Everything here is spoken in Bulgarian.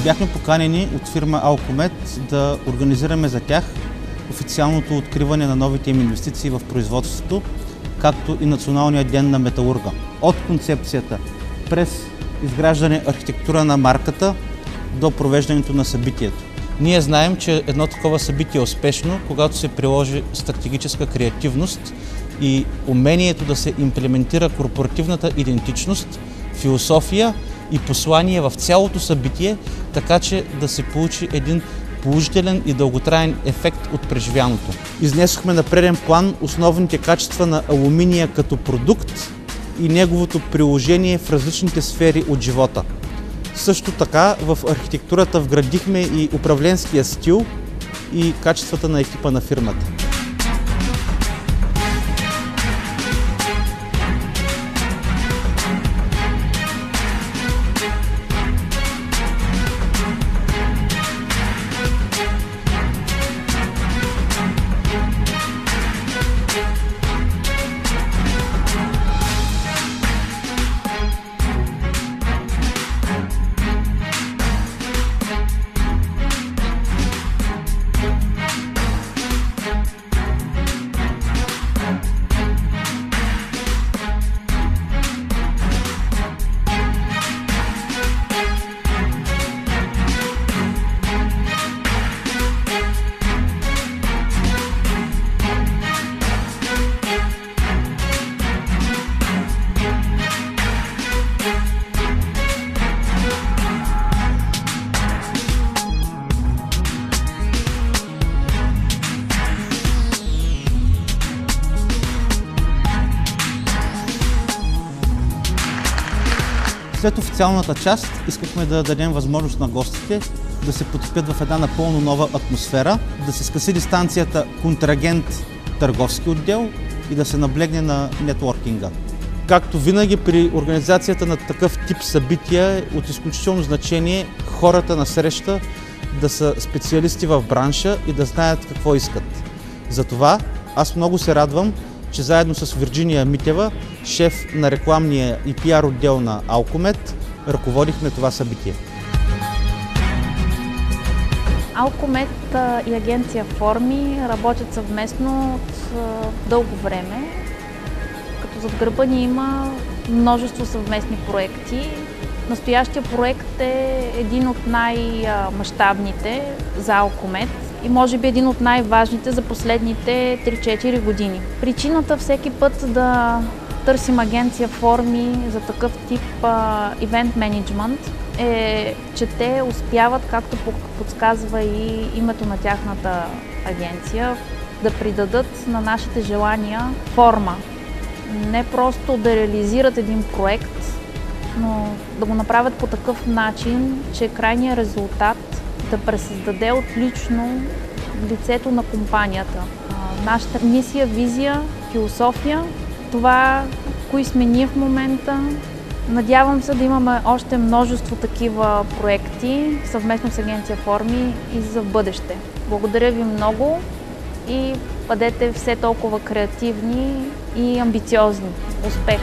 Бяхме поканени от фирма Алкомет да организираме за тях официалното откриване на новите им инвестиции в производството, както и Националния ден на металурга. От концепцията през изграждане архитектура на марката до провеждането на събитието. Ние знаем, че едно такова събитие е успешно, когато се приложи стратегическа креативност и умението да се имплементира корпоративната идентичност, философия и послание в цялото събитие, така че да се получи един положителен и дълготраен ефект от преживяното. Изнесохме на преден план основните качества на алуминия като продукт и неговото приложение в различните сфери от живота. Също така в архитектурата вградихме и управленския стил и качествата на екипа на фирмата. След официалната част искахме да дадем възможност на гостите да се потопят в една напълно нова атмосфера, да се скъси дистанцията контрагент-търговски отдел и да се наблегне на нетворкинга. Както винаги при организацията на такъв тип събития е от изключително значение хората на среща да са специалисти в бранша и да знаят какво искат. Затова аз много се радвам, че заедно с Вирджиния Митева, шеф на рекламния и пиар отдел на Алкомет, ръководихме това събитие. Алкомет и агенция Форми работят съвместно от дълго време, като зад гърба ни има множество съвместни проекти. Настоящия проект е един от най-мащабните за Алкомет и може би един от най-важните за последните 3-4 години. Причината всеки път да търсим агенция Форми за такъв тип ивент менеджмент е, че те успяват, както подсказва и името на тяхната агенция, да придадат на нашите желания форма. Не просто да реализират един проект, но да го направят по такъв начин, че крайният резултат да пресъздаде отлично лицето на компанията. Нашата мисия, визия, философия, това, кои сме ние в момента. Надявам се да имаме още множество такива проекти съвместно с агенция Форми и за бъдеще. Благодаря ви много и бъдете все толкова креативни и амбициозни. Успех!